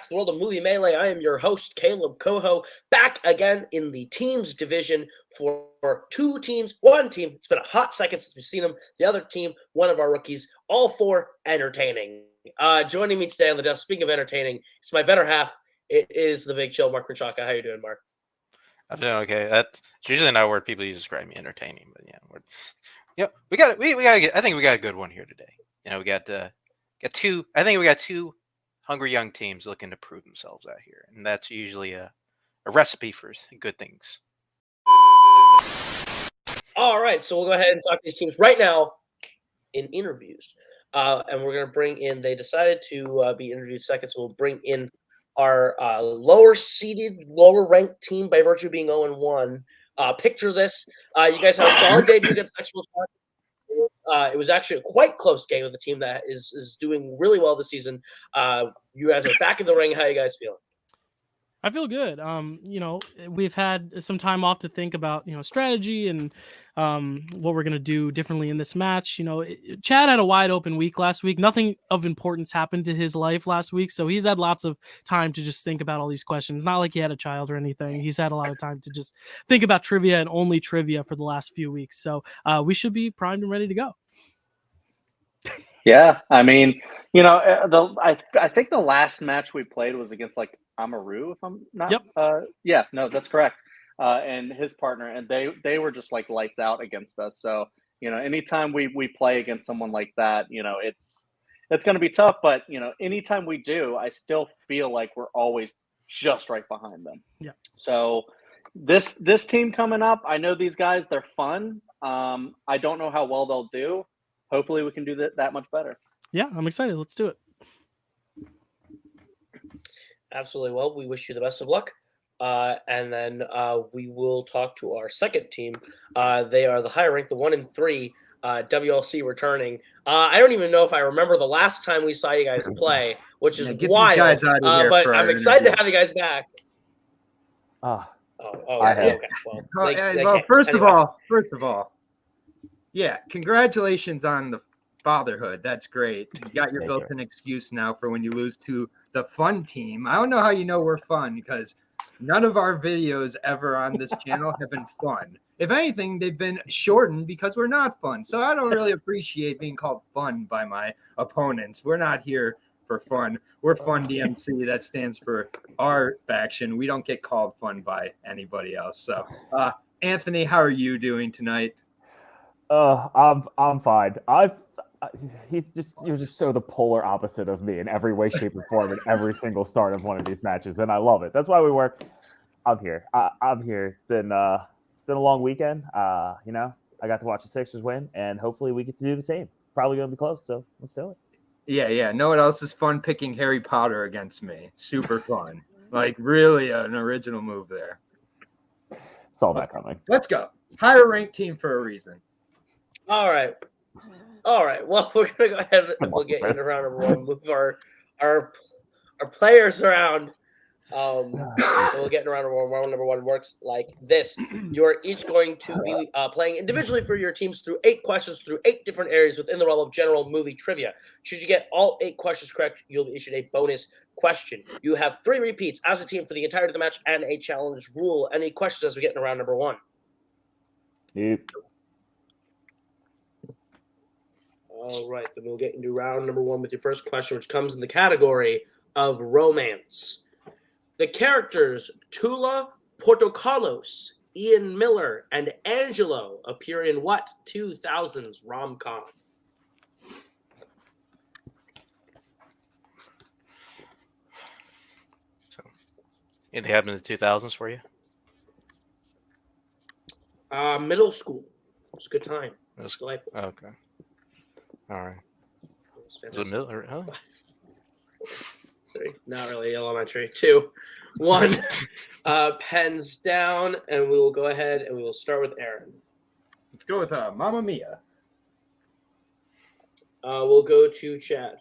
back to the world of Movie Melee. I am your host, Kaleb Koho, back again in the teams division for one team. It's been a hot second since we've seen them. The other team, one of our rookies, all four entertaining. Joining me today on the desk, speaking of entertaining, it's my better half. It is the big chill, Mark Brzakala. How you doing, Mark? I'm doing okay. That's usually not a word people use to describe me, entertaining, but yeah, we got I think we got a good one here today. We got two. I think we got two hungry young teams looking to prove themselves out here, and that's usually a recipe for good things. All right, so we'll go ahead and talk to these teams right now in interviews, and we're going to bring in. They decided to be interviewed second, so we'll bring in our lower-seeded, lower-ranked team by virtue of being 0-1. Picture this: you guys had a solid debut against Sexual Talk. It was actually a quite close game with a team that is doing really well this season. You guys are back in the ring. How are you guys feeling? I feel good. We've had some time off to think about, strategy and what we're going to do differently in this match. Chad had a wide open week last week. Nothing of importance happened to his life last week. So he's had lots of time to just think about all these questions. Not like he had a child or anything. He's had a lot of time to just think about trivia and only trivia for the last few weeks. So we should be primed and ready to go. Yeah. I mean, I think the last match we played was against Amaru, if I'm not. Yep. No, that's correct. And his partner, and they were just like lights out against us. So anytime we play against someone like that, it's going to be tough. But anytime we do, I still feel like we're always just right behind them. Yeah. So this team coming up, I know these guys, they're fun. I don't know how well they'll do. Hopefully, we can do that much better. Yeah, I'm excited. Let's do it. Absolutely. Well, we wish you the best of luck. And then we will talk to our second team. They are the higher ranked, the 1-3 WLC returning. I don't even know if I remember the last time we saw you guys play, which is wild. Guys out of here but I'm excited to have you guys back. Okay. Well, first of all, yeah, congratulations on the fatherhood. That's great. You got your built-in excuse now for when you lose to the fun team. I don't know how you know we're fun because none of our videos ever on this channel have been fun. If anything, they've been shortened because we're not fun. So I don't really appreciate being called fun by my opponents. We're not here for fun. We're Fun DMC. That stands for our faction. We don't get called fun by anybody else. So, Anthony, how are you doing tonight? I'm fine. You're just so the polar opposite of me in every way, shape, or form in every single start of one of these matches, and I love it. That's why we work. I'm here. I'm here. It's been a long weekend. I got to watch the Sixers win, and hopefully we get to do the same. Probably gonna be close, so let's do it. Yeah. Know what else is fun? Picking Harry Potter against me. Super fun. Like really an original move there. Saw that coming. Let's go. Higher ranked team for a reason. All right. Well, we're gonna go ahead and we'll get into round number one. Move our players around. We'll get into round number one. Round number one works like this: you are each going to be playing individually for your teams through 8 questions through 8 different areas within the realm of general movie trivia. Should you get all 8 questions correct, you'll be issued a bonus question. You have 3 repeats as a team for the entirety of the match and a challenge rule. Any questions as we get into round number one? Yep. All right, then we'll get into round number one with your first question, which comes in the category of romance. The characters Tula, Porto Carlos, Ian Miller, and Angelo appear in what 2000s rom-com? So, anything happened in the 2000s for you? Middle school. It was a good time. It was delightful. Okay. All right. Was it middle? Oh. 3, not really elementary. 2, 1. Pens down, and we will go ahead and we will start with Aaron. Let's go with Mamma Mia. We'll go to Chad.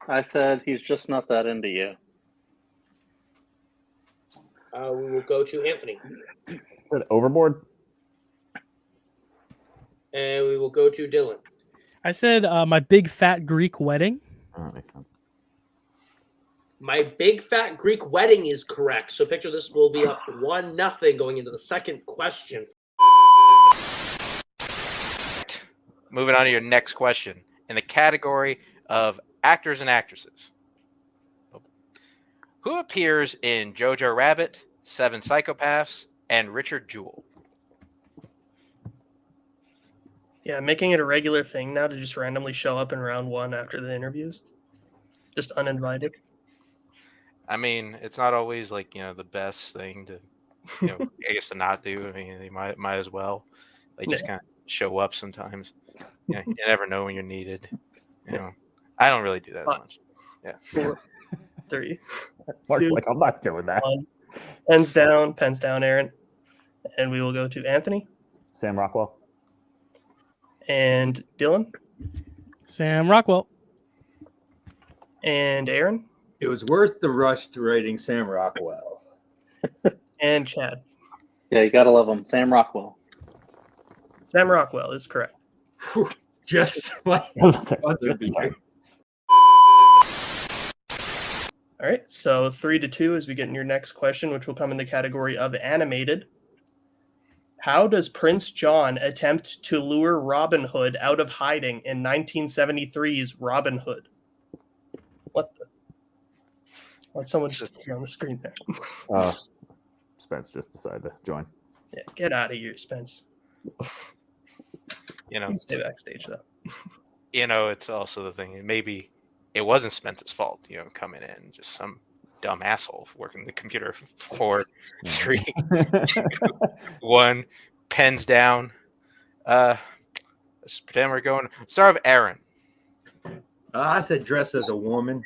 I said he's just not that into you. We will go to Anthony. Said Overboard. And we will go to Dylan. I said My Big Fat Greek Wedding. Oh, that makes sense. My big fat Greek wedding is correct. So picture this will be up 1-0 going into the second question. Moving on to your next question. In the category of actors and actresses, who appears in Jojo Rabbit, Seven Psychopaths, and Richard Jewell? Yeah, making it a regular thing now to just randomly show up in round 1 after the interviews. Just uninvited. I mean, it's not always like, the best thing to, I guess to not do. I mean, they might as well. They just kind of show up sometimes. You never know when you're needed. I don't really do that much. Yeah. 4, 3. Mark's 2, like, I'm not doing that. 1. Pens down, Aaron. And we will go to Anthony. Sam Rockwell. And Dylan. Sam Rockwell. And Aaron. It was worth the rush to writing Sam Rockwell. And Chad. Yeah, you gotta love him. Sam Rockwell. Sam Rockwell is correct. Whew, just like All right, so 3-2 as we get in your next question, which will come in the category of animated. How does Prince John attempt to lure Robin Hood out of hiding in 1973's Robin Hood? What the? What's someone just here on the screen there? Spence just decided to join. Yeah, get out of here, Spence. Stay backstage though. It's also the thing. Maybe it wasn't Spence's fault. Coming in, just some dumb asshole working the computer. 4, 3, 2, 1. Pens down. Let's just pretend we're going. Start with Aaron. I said dress as a woman.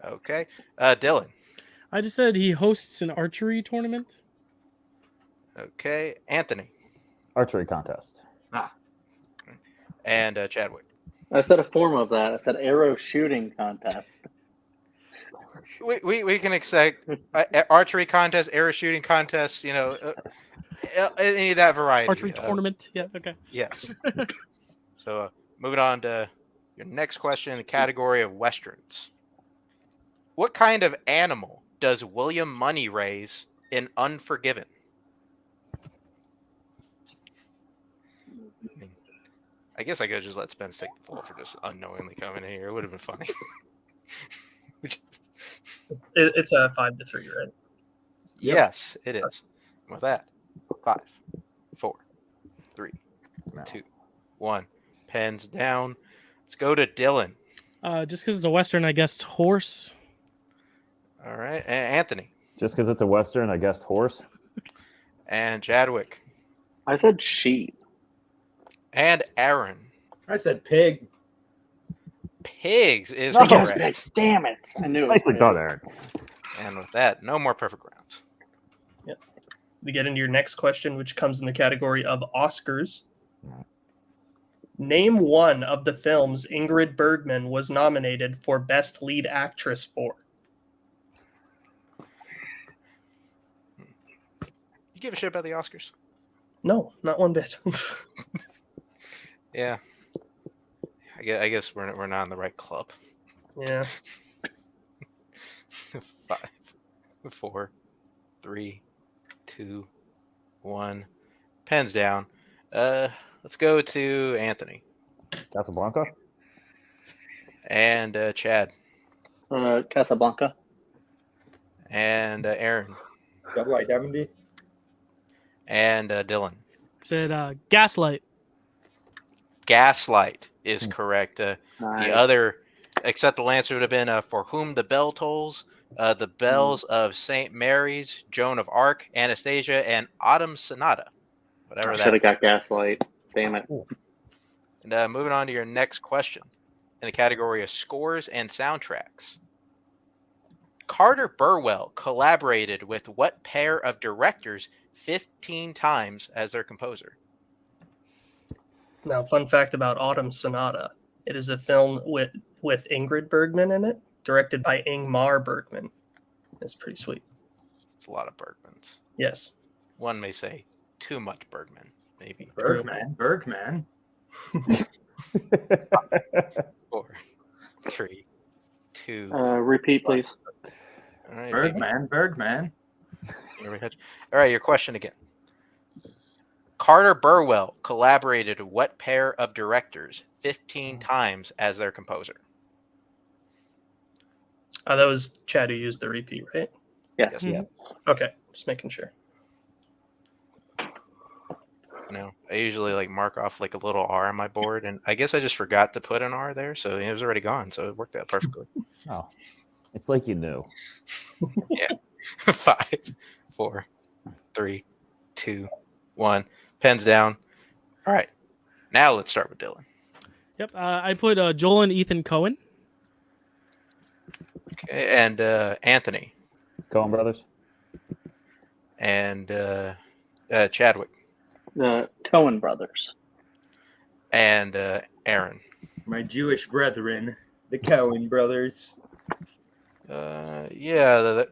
Okay. Dylan. I just said he hosts an archery tournament. Okay. Anthony. Archery contest. And Chadwick. I said a form of that. I said arrow shooting contest. We can expect archery contest, arrow shooting contest, any of that variety. Archery tournament. Yeah, okay. Yes. So moving on to your next question in the category of Westerns. What kind of animal does William Money raise in Unforgiven? I guess I could just let Spence take the fall for just unknowingly coming in here. It would have been funny. It's a 5-3, right? Yes, it is. And with that, 5, 4, 3, 2, 1. Pens down. Let's go to Dylan. Just because it's a Western, I guessed horse. All right. And Anthony. Just because it's a Western, I guessed horse. And Chadwick. I said sheep. And Aaron. I said pig. Pigs is Yes, correct. pig. Damn it. I knew it. Nicely done, Aaron. And with that, no more perfect rounds. Yep. We get into your next question, which comes in the category of Oscars. Name one of the films Ingrid Bergman was nominated for Best Lead Actress for. You give a shit about the Oscars? No, not one bit. Yeah. I guess we're not in the right club. Yeah. 5, 4, 3, 2, 1. Pens down. Let's go to Anthony. Casablanca. And Chad. Casablanca. And Aaron. Double identity. And Dylan. Said Gaslight. Gaslight is correct. The Nice. other acceptable answer would have been For Whom the Bell Tolls, The Bells of St. Mary's, Joan of Arc, Anastasia, and Autumn Sonata. Whatever I that should have got Gaslight. Damn it. And moving on to your next question in the category of scores and soundtracks. Carter Burwell collaborated with what pair of directors 15 times as their composer? Now, fun fact about Autumn Sonata. It is a film with Ingrid Bergman in it, directed by Ingmar Bergman. It's pretty sweet. It's a lot of Bergmans. Yes. One may say too much Bergman, maybe. Bergman. 4, 3, 2. Repeat, please. All right, Bergman. All right, your question again. Carter Burwell collaborated with what pair of directors 15 times as their composer? That was Chad who used the repeat, right? Yes. Yeah. Okay, just making sure. I usually like mark off like a little R on my board, and I guess I just forgot to put an R there, so it was already gone, so it worked out perfectly. Oh, it's like you knew. Yeah. 5, 4, 3, 2, 1. Pens down. All right. Now let's start with Dylan. Yep. I put Joel and Ethan Cohen. Okay, and Anthony. Coen Brothers. And Chadwick. The Coen brothers. And Aaron. My Jewish brethren, the Coen brothers. Yeah,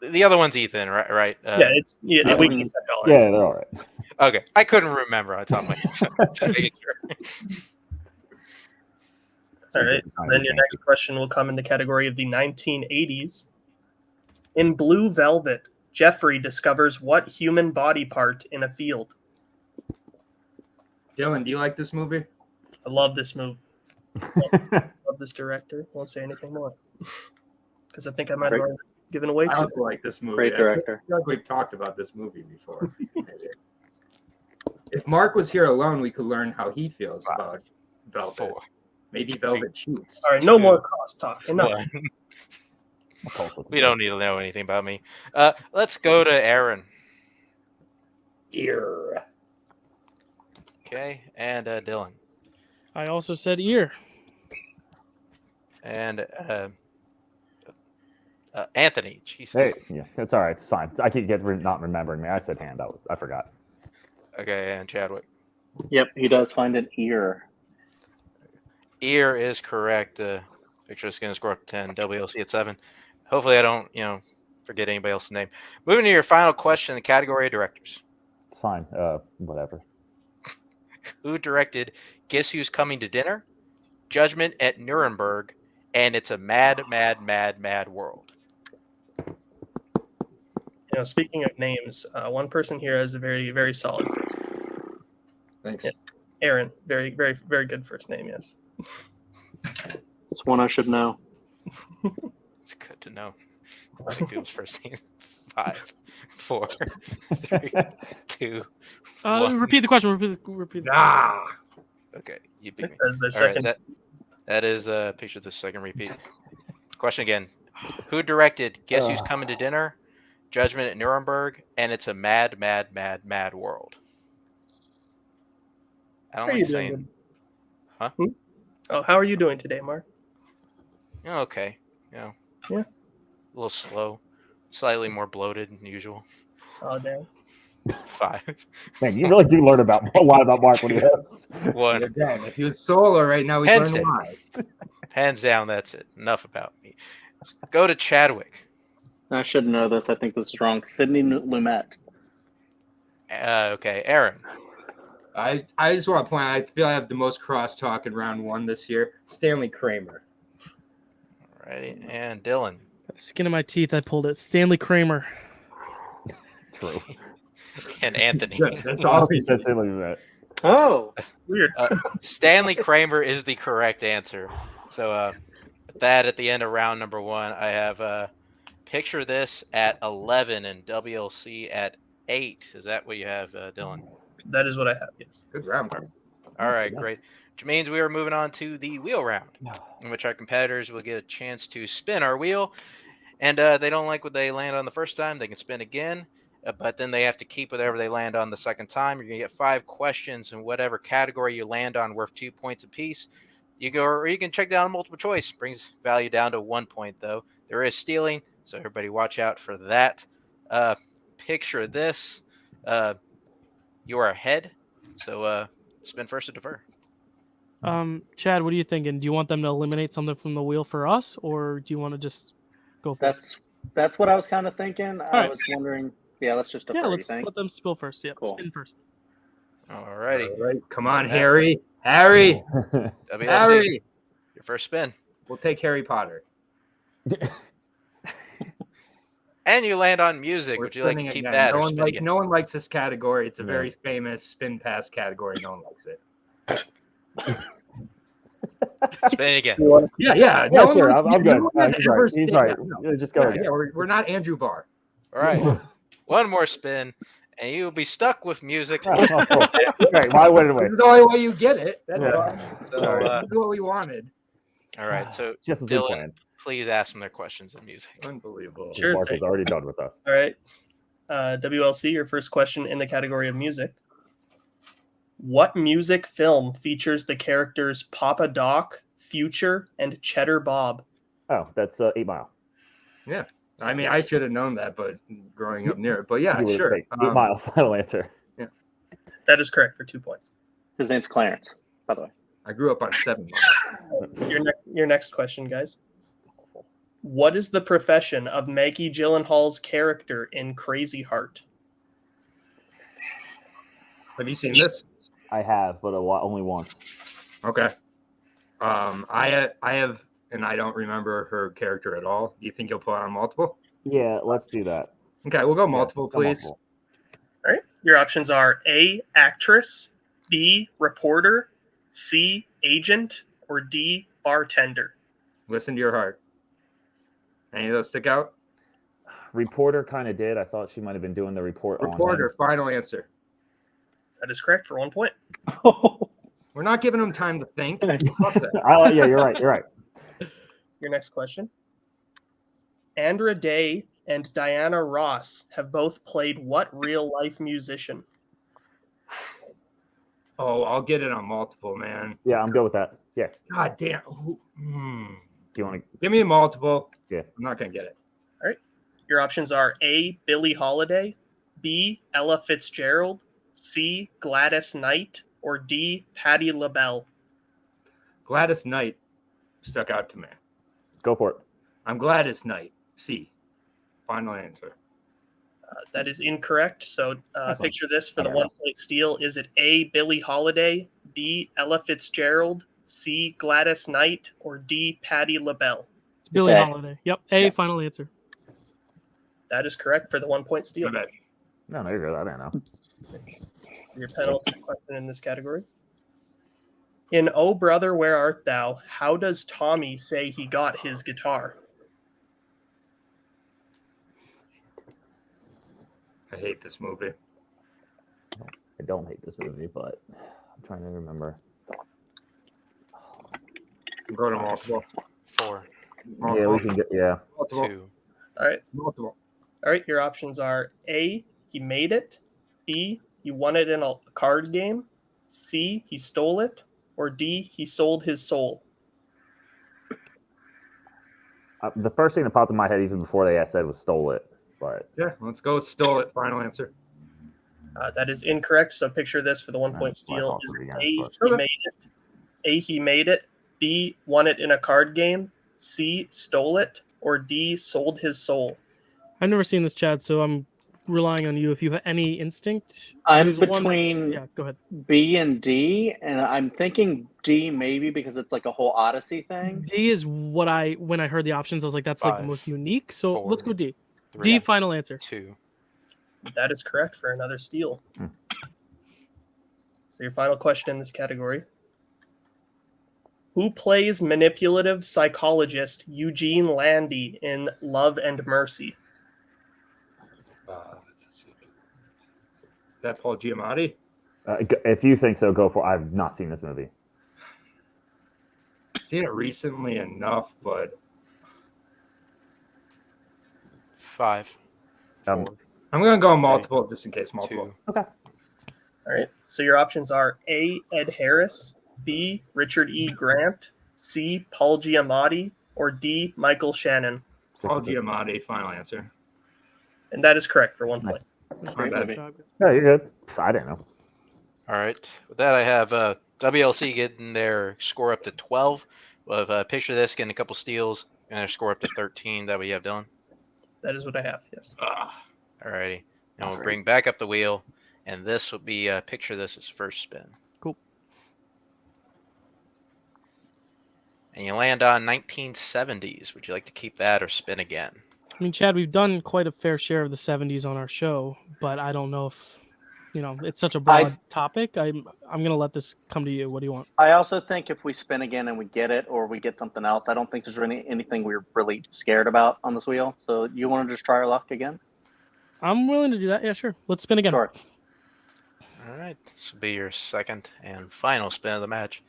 the other one's Ethan, right? Yeah, we can set all right. Yeah, they're all right. Okay, I couldn't remember on top of my head. So just making sure. All right. Then your next question will come in the category of the 1980s. In Blue Velvet, Jeffrey discovers what human body part in a field? Dylan, do you like this movie? I love this movie. Love this director. Won't say anything more because I think I might have already given away I too. also like this movie. Great director. I feel like we've talked about this movie before. If Mark was here alone, we could learn how he feels about Velvet. 4. Maybe Velvet shoots. All right, no more crosstalk. Enough. We don't need to know anything about me. Let's go to Aaron. Ear. Okay, and Dylan. I also said ear. And Anthony. Jesus. Hey, yeah, it's all right. It's fine. I keep not remembering me. I said hand. I forgot. Okay, and Chadwick. Yep, he does find an ear. Ear is correct. Picture is going to score up to 10. WLC at 7. Hopefully I don't, forget anybody else's name. Moving to your final question, the category of directors. It's fine. Whatever. Who directed Guess Who's Coming to Dinner, Judgment at Nuremberg, and It's a Mad, Mad, Mad, Mad World? Speaking of names, one person here has a very, very solid first name. Thanks. Yeah. Aaron, very, very, very good first name, yes. It's one I should know. It's good to know. Let's do his first name. 5, 4, 3, 2, 1. Repeat the question. Repeat. Okay, you beat me. As the All right, second. that is a picture of the second repeat. Question again. Who directed Guess Who's Coming to Dinner, Judgment at Nuremberg, and It's a Mad, Mad, Mad, Mad World? I don't like saying. Huh? Oh, how are you doing today, Mark? Okay. Yeah. A little slow. Slightly more bloated than usual. Oh, damn. 5. Man, you really do learn a lot about Mark when he has. 1. Again, if he was solo right now, we'd Hands learn down. why. Hands down, that's it. Enough about me. Go to Chadwick. I should know this. I think this is wrong. Sidney Lumet. Okay, Aaron. I just want to point out, I feel I have the most crosstalk in round 1 this year. Stanley Kramer. Alrighty, and Dylan. Skin of my teeth, I pulled it. Stanley Kramer. True. And Anthony. That's all He said something like that. Oh, Weird. Stanley Kramer is the correct answer. So with that, at the end of round number 1, I have picture this at 11 and WLC at 8. Is that what you have, Dylan? That is what I have, yes. Good round, Mark. All right, great. Which means we are moving on to the wheel round, in which our competitors will get a chance to spin our wheel. And they don't like what they land on the first time, they can spin again. But then they have to keep whatever they land on the second time. You're going to get 5 questions in whatever category you land on, worth 2 points apiece. You can check down a multiple choice. Brings value down to 1 point, though. There is stealing, so everybody watch out for that. Picture this. You are ahead, so spin first or defer. Chad, what are you thinking? Do you want them to eliminate something from the wheel for us, or do you want to just go for it? that's what I was kind of thinking. I right. was wondering. Yeah, let's just defer. Yeah, let's you think? let them spill first. Yeah, Cool. spin first. All righty. All right, come on, Harry. Harry. WLC, Harry. your first spin. We'll take Harry Potter. And you land on music. We're Would you like to spinning keep again. that No or one, spin again? no one likes this category. It's a No. very famous spin pass category. No one likes it. Spin again. Yeah. Yeah, No one sure. likes- I'm no good. one has He's ever right. He's said right. that. No. Yeah, just go again. Yeah, we're not Andrew Barr. All right. One more spin, and you'll be stuck with music. Right, why wouldn't we? This is the only way you get it. That's Yeah. fine. So, This is what we wanted. all right. So, Just as we Dylan, planned. please ask them their questions in music. Unbelievable. Sure Mark thing. is already done with us. All right. WLC, your first question in the category of music. What music film features the characters Papa Doc, Future, and Cheddar Bob? Oh, that's 8 Mile. Yeah. I mean, I should have known that, but growing up near it. But yeah, You would sure. think. 8 Mile, final answer. That is correct for 2 points. His name's Clarence, by the way. I grew up on 7 Mile. Your next question, guys. What is the profession of Maggie Gyllenhaal's character in Crazy Heart? Have you seen this? I have, but only once. Okay. I have, and I don't remember her character at all. Do you think you'll put on multiple? Yeah, let's do that. Okay, we'll go multiple, Go please. multiple. All right. Your options are A, actress, B, reporter, C, agent, or D, bartender. Listen to your heart. Any of those stick out? Reporter kind of did. I thought she might have been doing the report on Reporter, final answer. That is correct for 1 point. We're not giving them time to think. Fuck that. Yeah, you're right. You're right. Your next question. Andra Day and Diana Ross have both played what real-life musician? Oh, I'll get it on multiple, man. Yeah, I'm good with that. Yeah. God damn. Do you want to? Give me a multiple. Yeah. I'm not going to get it. Your options are A, Billie Holiday, B, Ella Fitzgerald, C, Gladys Knight, or D, Patti LaBelle. Gladys Knight stuck out to me. Go for it. I'm Gladys Knight. C. Final answer. That is incorrect. So That's picture this for the I 1 don't point steal. Is it A, Billie Holiday, B, Ella Fitzgerald, C, Gladys Knight, or D, Patti LaBelle? It's Billie A. Holiday. Yep. A, Yeah. final answer. That is correct for the 1 point steal. My bad. No, you're good. I don't know. So your penalty question in this category. In Oh Brother, Where Art Thou, how does Tommy say he got his guitar? I hate this movie. I don't hate this movie, but I'm trying to remember. Go to multiple. 4, Yeah, we can get. Yeah. Multiple. 2. All right. Multiple. All right. Your options are A, he made it, B, he won it in a card game, C, he stole it, or D, he sold his soul. The first thing that popped in my head, even before they said, was stole it. But Yeah, let's go with stole it. Final answer. That is incorrect. So picture this for the 1 point That's my steal. fault Is for it it A, again, he made it, A, he made it, B, won it in a card game, C, stole it, or D, sold his soul. I've never seen this, Chad, so I'm relying on you. If you have any instinct, I'm there's one that's- between Yeah, go ahead. B and D, and I'm thinking D maybe because it's like a whole Odyssey thing. D is what when I heard the options, I was like, that's like the 5, most unique. So 4, let's go D. 3, D, final answer. 2. That is correct for another steal. Hmm. So your final question in this category. Who plays manipulative psychologist Eugene Landy in Love and Mercy? Is that Paul Giamatti? if you think so, go for it. I've not seen this movie. Seen it recently enough, but 5, Um, 4, I'm going to go multiple just in case multiple. 2. All right. So your options are A, Ed Harris, B, Richard E. Grant, C, Paul Giamatti, or D, Michael Shannon. Paul Giamatti. Final answer. And that is correct for 1 point. My bad. No, you're good. I didn't know. All right. With that, I have WLC getting their score up to 12. With picture this, getting a couple steals, and their score up to 13. That we have done. That is what I have, yes. All righty. And we'll bring back up the wheel, and this will be picture this as first spin. Cool. and you land on 1970s. Would you like to keep that or spin again? I mean, Chad, we've done quite a fair share of the 70s on our show, but I don't know if, it's such a broad topic. I'm going to let this come to you. What do you want? I also think if we spin again and we get it or we get something else, I don't think there's really anything we're really scared about on this wheel. So you want to just try our luck again? I'm willing to do that. Yeah, sure. Let's spin again. Sure. All right. This will be your second and final spin of the match.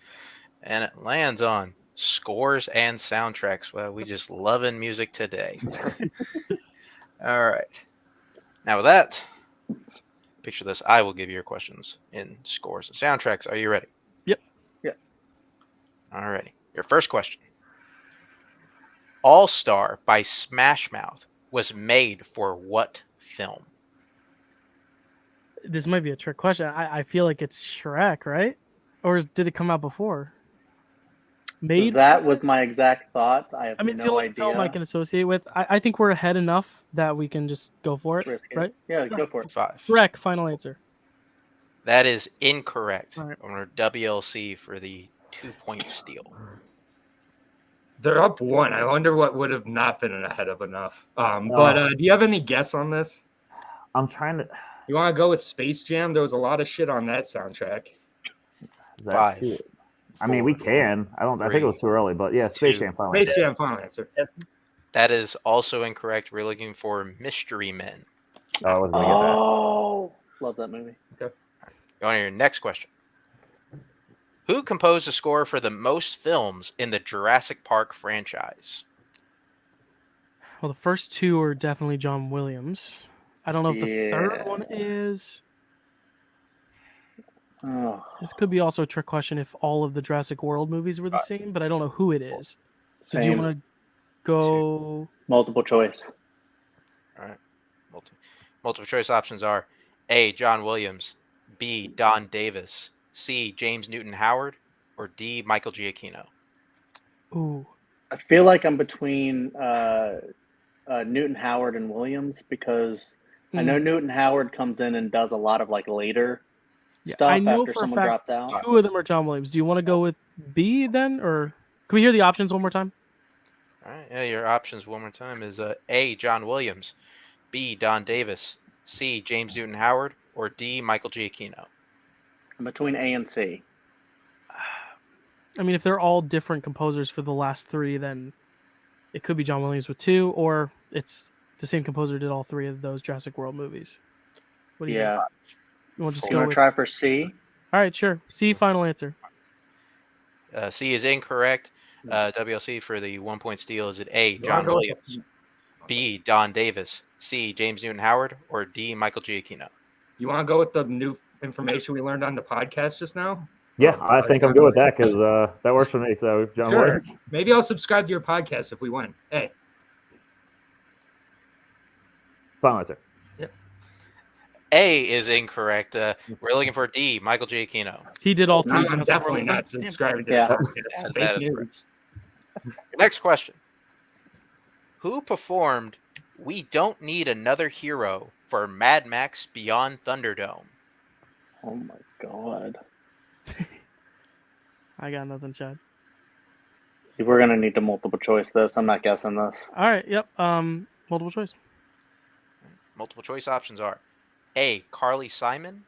And it lands on scores and soundtracks. Well, we just loving music today. All right. Now with that, picture this. I will give you your questions in scores and soundtracks. Are you ready? Yep. Yeah. All righty. Your first question. All Star by Smash Mouth was made for what film? This might be a trick question. I feel like it's Shrek, right? Or did it come out before? Made? That was my exact thoughts. I have mean, it's the no only idea. film I can associate with. I think we're ahead enough that we can just go for it, Risk it. right? Yeah, go for it. 5. Shrek, final answer. That is incorrect. All right. On WLC for the 2-point steal. They're up 1. I wonder what would have not been ahead of enough. But do you have any guess on this? I'm trying to. You want to go with Space Jam? There was a lot of shit on that soundtrack. Is that 5. too- I mean, we can. I think it was too early, but yeah, Space Jam final. Space Jam, final answer. That is also incorrect. We're looking for Mystery Men. Oh, I was gonna get Oh, love that movie. Go on to your next question. Who composed the score for the most films in the Jurassic Park franchise? Well, the first two are definitely John Williams. I don't know if the third Yeah. one is. Oh, This could be also a trick question if all of the Jurassic World movies were the same, but I don't know who it is. So do you same. want to go? Multiple choice. All right. Multiple choice options are A. John Williams, B. Don Davis, C. James Newton Howard, or D. Michael Giacchino. Ooh, I feel like I'm between Newton Howard and Williams because I know Newton Howard comes in and does a lot of like later stuff I know after for a someone fact drops out. 2 of them are John Williams. Do you want to go with B then, or can we hear the options one more time? All right. Yeah, your options one more time is A. John Williams, B. Don Davis, C. James Newton Howard, or D. Michael Giacchino. I'm between A and C. I mean, if they're all different composers for the last 3, then it could be John Williams with 2, or it's the same composer did all 3 of those Jurassic World movies. What do you think? You want to just You go want with? to try for C? All right, sure. C, final answer. C is incorrect. WLC for the 1-point steal is it A. John Williams, B. Don Davis, C. James Newton Howard, or D. Michael Giacchino. You want to go with the new information we learned on the podcast just now? Yeah, I think I'm good with that because that works for me. So, John Sure. Williams. Maybe I'll subscribe to your podcast if we win. Hey. Final answer. A is incorrect. We're looking for D. Michael Giacchino. He did all 3. I'm Jurassic definitely World. not Damn. subscribing to Yeah. the podcast. That Fake is news. Your next question. Who performed We Don't Need Another Hero for Mad Max Beyond Thunderdome? Oh my god. I got nothing, Chad. We're gonna need to multiple choice this. I'm not guessing this. All right, yep. Multiple choice. Multiple choice options are A. Carly Simon,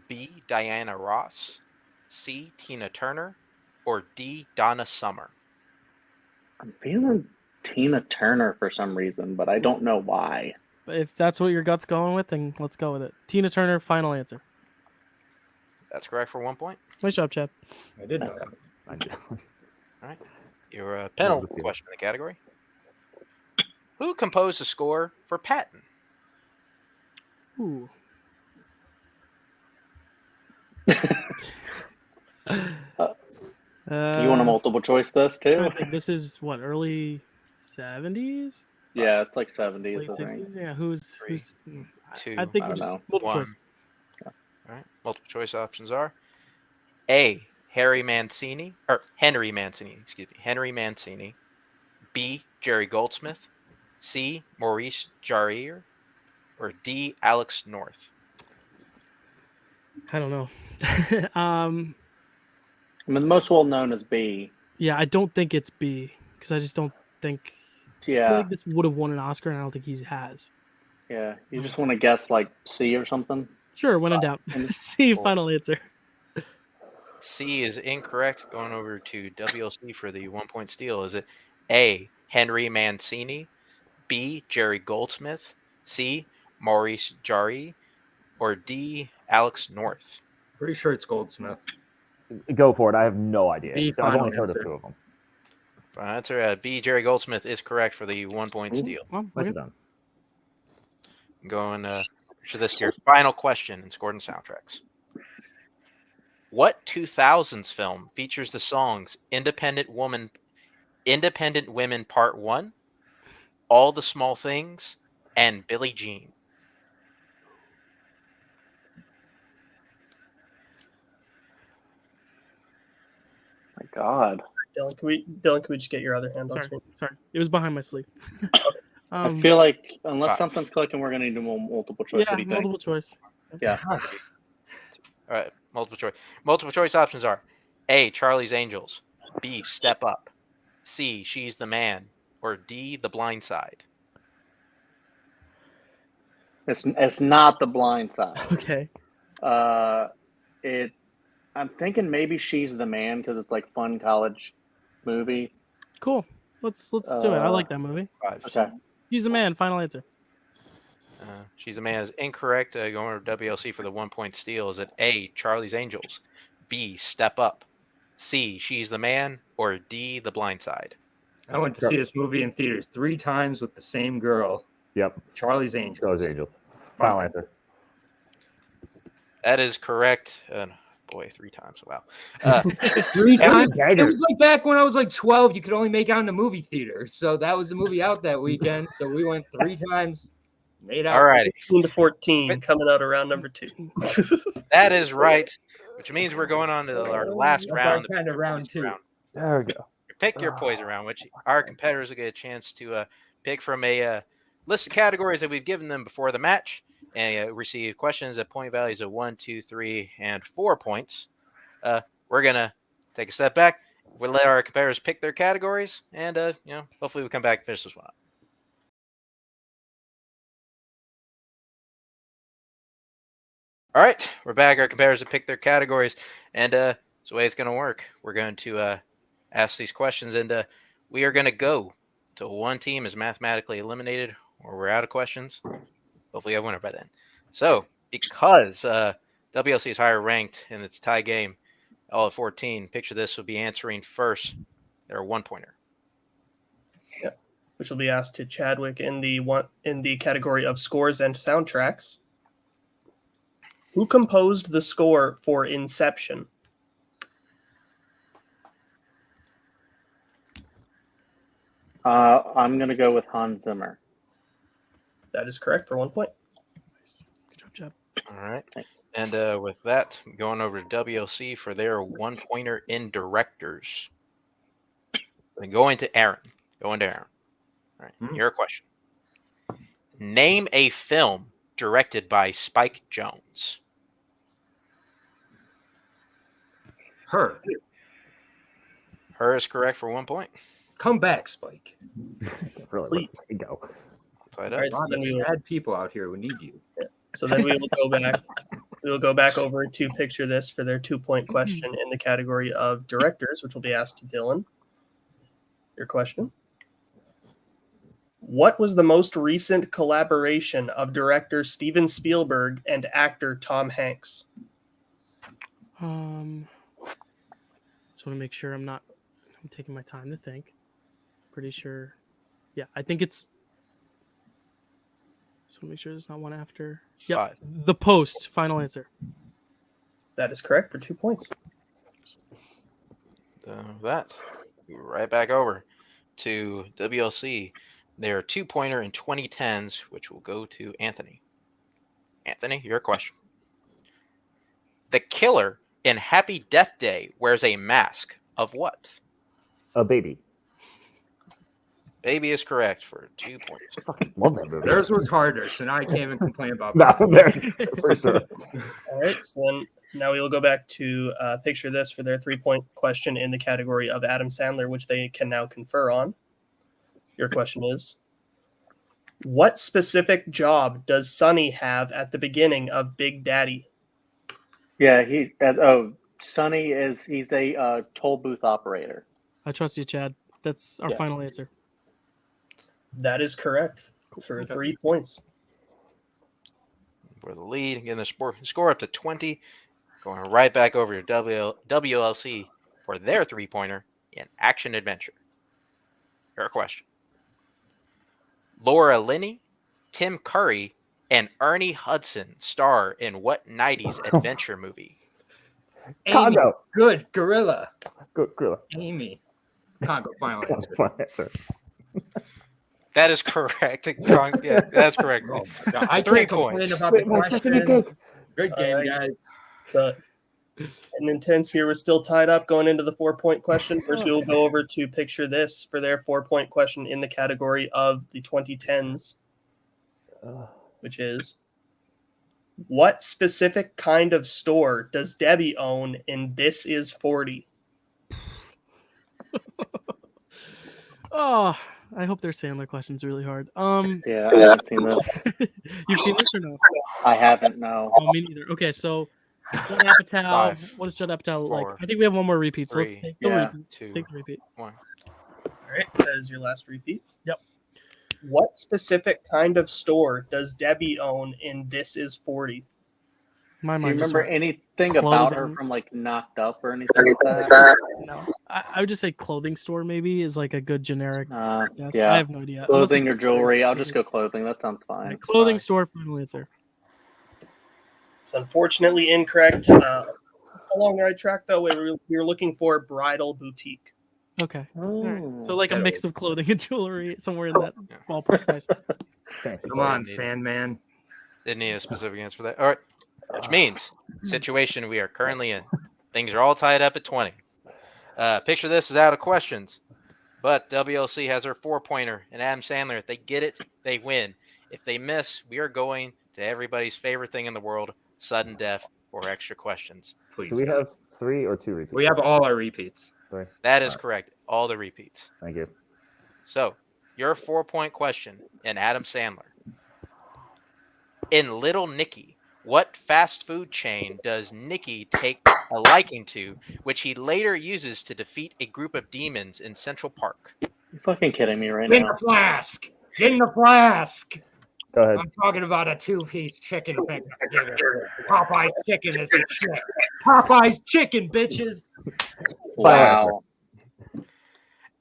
B. Diana Ross, C. Tina Turner, or D. Donna Summer. I'm feeling Tina Turner for some reason, but I don't know why. If that's what your gut's going with, then let's go with it. Tina Turner, final answer. That's correct for 1 point. Nice job, Chad. I did know that. All right. Your penultimate question in the category. Who composed the score for Patton? Ooh. You want to multiple choice this too? This is what, early 70s? Yeah, it's like 70s, Late I think. 60s? Yeah, who's... Three, two, I think I we don't just know. multiple 1. choice. All right. Multiple choice options are A. Henry Mancini, excuse me, Henry Mancini. B. Jerry Goldsmith. C. Maurice Jarre, or D. Alex North. I don't know. I mean, the most well known is B. Yeah, I don't think it's B because I just don't think. I feel Yeah, like this would have won an Oscar, and I don't think he has. yeah. You just want to guess like C or something? Sure, when in doubt. C, final answer. C is incorrect. Going over to WLC for the 1-point steal. Is it A, Henry Mancini, B, Jerry Goldsmith, C, Maurice Jarry, or D, Alex North? Pretty sure it's Goldsmith. Go for it. I have no idea. B, I've final only heard of answer. 2 of them. Final answer, B, Jerry Goldsmith is correct for the 1-point steal. Well, Nice okay. done. Going to this your final question in Scored and Soundtracks. What 2000s film features the songs Independent Women Part 1, All the Small Things, and Billie Jean? My God. Dylan, can we just get your other hand on screen? Sorry, it was behight my sleeve. I feel like unless something's clicking, we're going to do multiple choice. Yeah, What do you think? multiple choice. Yeah. All right, multiple choice. Multiple choice options are A, Charlie's Angels, B, Step Up, C, She's the Man, or D, The Blind Side. It's not The Blind Side. Okay. I'm thinking maybe She's the Man because it's like fun college movie. Cool. Let's do it. I like that movie. Okay. He's the man. Final answer. She's the Man is incorrect. Going to WLC for the 1-point steal. Is it A, Charlie's Angels, B, Step Up, C, She's the Man, or D, The Blind Side? I went to see this movie in theaters 3 times with the same girl. Yep. Charlie's Angels. Charlie's Angels. Final answer. That is correct. Boy, 3 times. Wow. 3 times. It was like back when I was like 12. You could only make out in the movie theater, so that was the movie out that weekend. So we went 3 times. Made out. All righty. 15-14 coming out of round number 2. That is right, which means we're going on to our last round. Kind of round 2. There we go. Pick your poison round, which our competitors will get a chance to pick from a list of categories that we've given them before the match, and receive questions at point values of 1, 2, 3, and 4 points. We're gonna take a step back. We'll let our competitors pick their categories, and hopefully we come back and finish this one up. All right, we're back. Our competitors have picked their categories, and so the way it's going to work, we're going to ask these questions, and we are going to go till one team is mathematically eliminated or we're out of questions. Hopefully, I have a winner by then. So, because WLC is higher ranked and it's a tie game, all at 14, picture this will be answering first their 1-pointer. Yep. Which will be asked to Chadwick in the category of scores and soundtracks. Who composed the score for Inception? I'm going to go with Hans Zimmer. That is correct for 1 point. Good job, Chad. All right. And with that, going over to WLC for their 1-pointer in directors. And going to Aaron. All right. Your question. Name a film directed by Spike Jonze. Her. Her is correct for 1 point. Come back, Spike. Really, go. All right, so then we will, sad people out here who need you. so then we will go back. We will go back over to picture this for their 2-point question in the category of directors, which will be asked to Dylan. Your question. What was the most recent collaboration of director Steven Spielberg and actor Tom Hanks? Just want to make sure I'm taking my time to think. I'm pretty sure. Yeah, I think it's. Just want to make sure there's not one after. Yeah, The Post. Final answer. That is correct for 2 points. That right back over to WLC. Their 2-pointer in 2010s, which will go to Anthony. Anthony, your question. The killer in Happy Death Day wears a mask of what? A baby. Baby is correct for 2 points. Love that movie. Theirs was harder, so now I can't even complain about No, that. for sure. All right, so then Now we will go back to picture this for their 3-point question in the category of Adam Sandler, which they can now confer on. Your question is, what specific job does Sonny have at the beginning of Big Daddy? Yeah, Sonny he's a toll booth operator. I trust you, Chad. That's our final answer. That is correct for 3 points. For the lead, getting the score up to 20. Going right back over to WLC for their 3-pointer in action adventure. Your question. Laura Linney, Tim Curry, and Ernie Hudson star in what 90s adventure movie? Amy, good gorilla. Good gorilla. Amy. Congo, final answer. That is correct. Yeah, that's correct. I 3 can't complain points. about the question. Good game, guys. So, and intense here. We're still tied up going into the 4-point question. First, we will go over to picture this for their 4-point question in the category of the 2010s, which is, what specific kind of store does Debbie own in This Is 40? Oh, I hope their Sandler question's really hard. Yeah, I haven't seen this. You've seen this or no? I haven't, no. Oh, me neither. Okay, so Judd Apatow. 5, What is Judd Apatow 4, like? I think we have one more repeat. So let's 3, take the repeat. 2, Take the repeat. 1. All right, that is your last repeat. Yep. What specific kind of store does Debbie own in This Is 40? My Do you mind just remember went anything about her clothing. from like Knocked Up or anything like that? No. I would just say clothing store maybe is like a good generic guess. Yeah. I have no idea. Unless Clothing it's, or like, very jewelry. I'll just specific. go clothing. That sounds fine. Clothing Fine. store, final answer. It's unfortunately incorrect. Along the right track, though, we were looking for bridal boutique. Okay. All right. So Oh. like a mix of clothing and jewelry somewhere in that ballpark. Nice. Come on, Sandman. Didn't need a specific answer for that. All right. Which means, situation we are currently in. Things are all tied up at 20. Picture this is out of questions. But WLC has their 4-pointer, and Adam Sandler, if they get it, they win. If they miss, we are going to everybody's favorite thing in the world, sudden death, or extra questions. Please. Do we have 3 or 2 repeats? We have all our repeats. 3. That is correct. All the repeats. Thank you. So, your 4-point question in Adam Sandler. In Little Nicky, what fast food chain does Nicky take a liking to, which he later uses to defeat a group of demons in Central Park? You're fucking kidding me right Get in now. the flask. Get in the flask. Go ahead. I'm talking about a 2-piece chicken finger. Popeye's chicken is a shit. Popeye's chicken, bitches. Wow.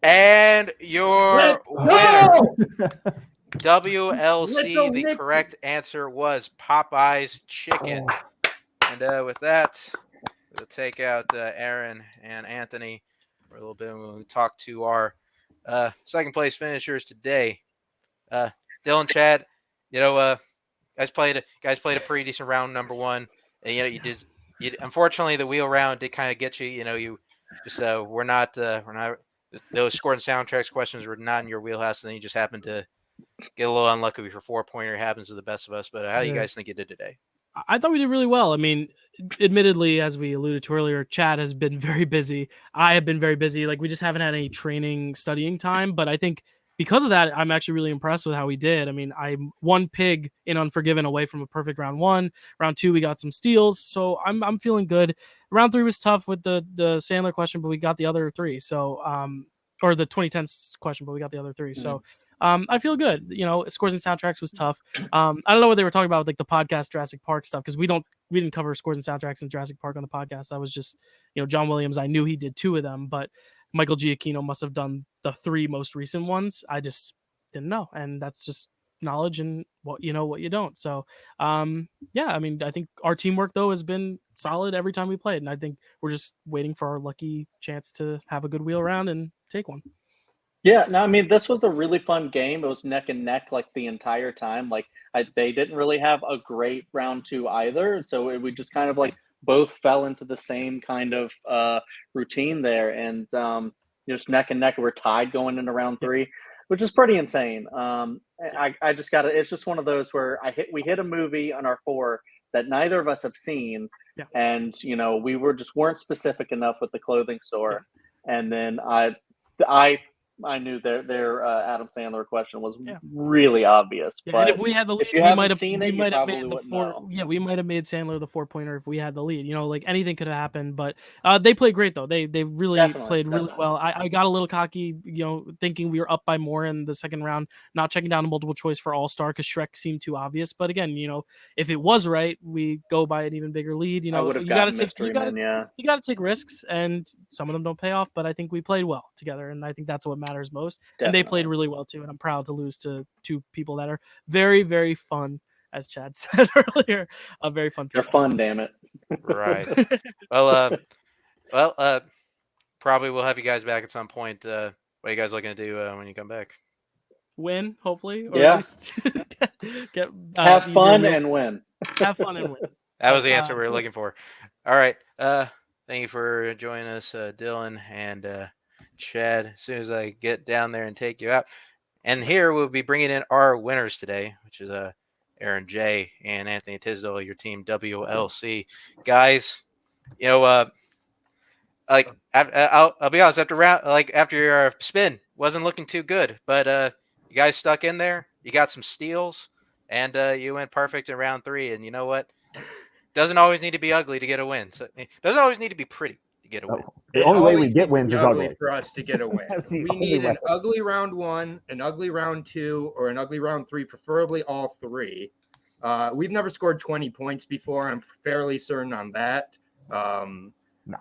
And your Let's winner, go! WLC, Little the Nicky. correct answer was Popeye's chicken. And with that, we'll take out Aaron and Anthony for a little bit. We'll talk to our second place finishers today. Dylan, Chad, guys played a pretty decent round number 1. And, unfortunately the wheel round did kind of get you. You just we're not those score and soundtracks questions were not in your wheelhouse, and then you just happened to get a little unlucky for 4-pointer. It happens to the best of us. But how do you guys think you did today? I thought we did really well. I mean, admittedly, as we alluded to earlier, Chad has been very busy. I have been very busy. Like, we just haven't had any training, studying time. But I think because of that, I'm actually really impressed with how we did. I mean, I'm 1 pig in Unforgiven away from a perfect round 1. Round 2, we got some steals. So I'm feeling good. Round 3 was tough with the Sandler question, but we got the other 3. So, or the 2010s question, but we got the other 3. So, I feel good. Scores and soundtracks was tough. I don't know what they were talking about with like the podcast Jurassic Park stuff, because we didn't cover scores and soundtracks in Jurassic Park on the podcast. That was just, John Williams. I knew he did 2 of them, but Michael Giacchino must have done the 3 most recent ones. I just didn't know, and that's just knowledge and what you know, what you don't. So, yeah, I mean, I think our teamwork though has been solid every time we played, and I think we're just waiting for our lucky chance to have a good wheel round and take one. Yeah, no, I mean, this was a really fun game. It was neck and neck like the entire time. Like they didn't really have a great round 2 either. So we just kind of like both fell into the same kind of routine there. And just neck and neck, we're tied going into round 3, which is pretty insane. I just got to, it's just one of those where we hit a movie on our 4 that neither of us have seen. and we weren't specific enough with the clothing store, and then I knew their Adam Sandler question was really obvious. But and if we had the lead, if you haven't seen it, you probably wouldn't know. Yeah, we might have made Sandler the 4-pointer if we had the lead. Like anything could have happened. But they played great though. They really played really well. I got a little cocky, thinking we were up by more in the second round, not checking down a multiple choice for All Star because Shrek seemed too obvious. But again, if it was right, we go by an even bigger lead. You got to take risks, and some of them don't pay off. But I think we played well together, and I think that's what matters most. Definitely. And they played really well too, and I'm proud to lose to two people that are very, very fun, as Chad said earlier. Very fun people. They're fun, damn it. Right. Well, probably we'll have you guys back at some point. What are you guys looking to do when you come back? Win, hopefully, or Yeah. at least get Have fun wins. and win. Have fun and win. That was the answer we were looking for. All right. Thank you for joining us, Dylan and Chad. As soon as I get down there and take you out. And here we'll be bringing in our winners today, which is Aaron J. and Anthony Tisdale, your team WLC. Guys, I'll be honest, after your spin, wasn't looking too good. But you guys stuck in there. You got some steals, and you went perfect in round 3. And you know what? Doesn't always need to be ugly to get a win. So it doesn't always need to be pretty to get a win. The only way we get wins is ugly for us to get a win. We need an ugly round 1, an ugly round 2, or an ugly round 3, preferably all 3. We've never scored 20 points before. I'm fairly certain on that. No.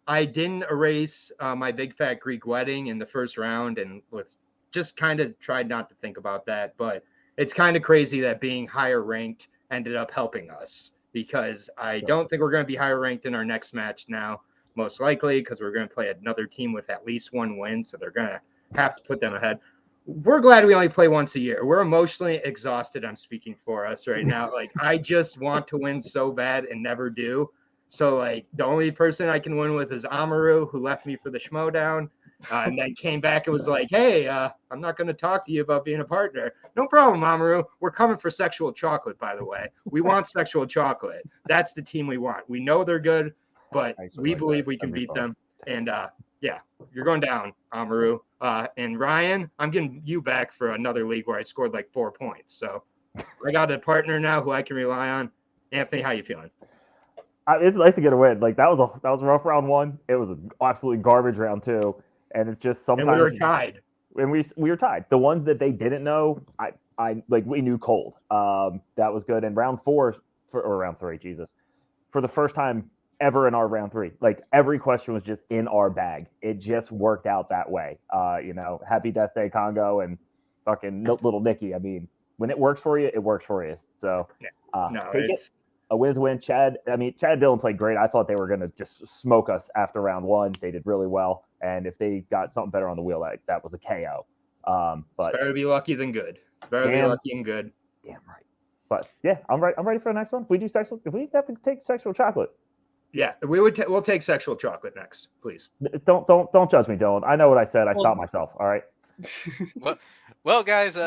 I didn't erase my big fat Greek wedding in the first round, and was just kind of tried not to think about that. But it's kind of crazy that being higher ranked ended up helping us, because I don't think we're going to be higher ranked in our next match now, most likely, because we're going to play another team with at least 1 win, so they're going to have to put them ahead. We're glad we only play once a year. We're emotionally exhausted. I'm speaking for us right now. I just want to win so bad and never do. So, the only person I can win with is Amaru, who left me for the Schmodown, and then came back and was like, hey, I'm not going to talk to you about being a partner. No problem, Amaru. We're coming for sexual chocolate, by the way. We want sexual chocolate. That's the team we want. We know they're good, but we believe we can beat them. And, you're going down, Amaru. And Ryan, I'm getting you back for another league where I scored 4 points. So I got a partner now who I can rely on. Anthony, how you feeling? It's nice to get a win. That was a rough round 1. It was an absolutely garbage round 2, and it's just sometimes. And we were tied. And we were tied. The ones that they didn't know, we knew cold. That was good. And round 4 or round 3, Jesus, for the first time ever in our round 3, every question was just in our bag. It just worked out that way. Happy Death Day Congo and fucking little Nicky. I mean, when it works for you, it works for you. So take it. A win's a win. Chad and Dylan played great. I thought they were going to just smoke us after round 1. They did really well. And if they got something better on the wheel, that was a KO. But it's better to be lucky than good. It's better to be lucky and good. Damn right. But yeah, I'm ready for the next one. If we have to take sexual chocolate. Yeah, we'll take sexual chocolate next, please. Don't judge me, Dylan. I know what I said. I stopped myself. All right. Well, guys,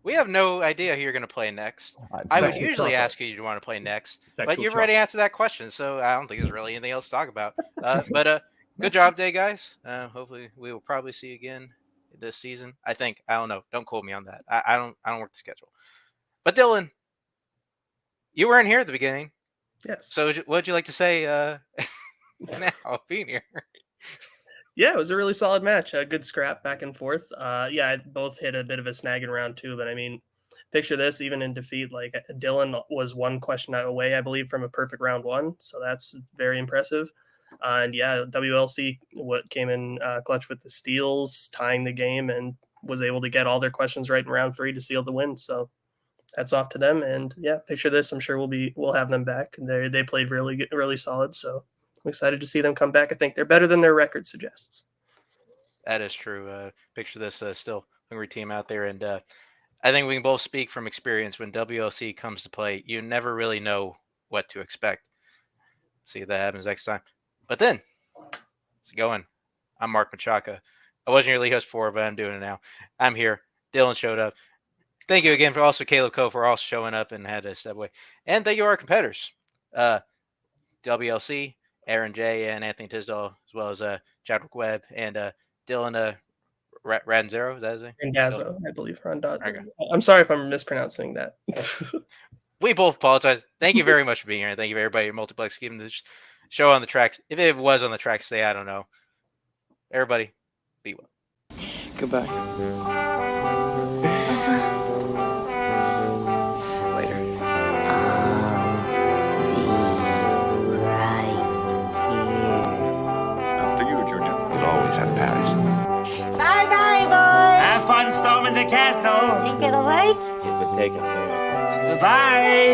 we have no idea who you're going to play next. I would usually ask you to want to play next, but you've already answered that question, so I don't think there's really anything else to talk about. But good job today, guys. Hopefully, we will probably see you again this season. I don't know. Don't quote me on that. I don't work the schedule. But Dylan, you weren't here at the beginning. Yes. So what would you like to say now being here? Yeah, it was a really solid match. A good scrap back and forth. Both hit a bit of a snag in round 2, but I mean, picture this, even in defeat, Dylan was 1 question away, I believe, from a perfect round 1. So that's very impressive. And WLC came in clutch with the steals, tying the game, and was able to get all their questions right in round 3 to seal the win. So that's off to them. And picture this. I'm sure we'll have them back. They played really good, really solid. So I'm excited to see them come back. I think they're better than their record suggests. That is true. Picture this still hungry team out there. And I think we can both speak from experience. When WLC comes to play, you never really know what to expect. See if that happens next time. But then, it's going. I'm Mark Machaka. I wasn't your lead host before, but I'm doing it now. I'm here. Dylan showed up. Thank you again for also Kaleb Koho for also showing up and had to step away. And thank you to our competitors. WLC, Aaron J, and Anthony Tisdall, as well as Chadwick Webb and Dylan Ranzero. Is that his name? Randazzo, I believe. Okay. I'm sorry if I'm mispronouncing that. We both apologize. Thank you very much for being here. And thank you, everybody at Multiplex, keeping this show on the tracks. If it was on the tracks today, I don't know. Everybody, be well. Goodbye. Later. After you, Junior. You'll always have Paris. Bye-bye, boys. Have fun storming the castle. Think it'll wait? Bye.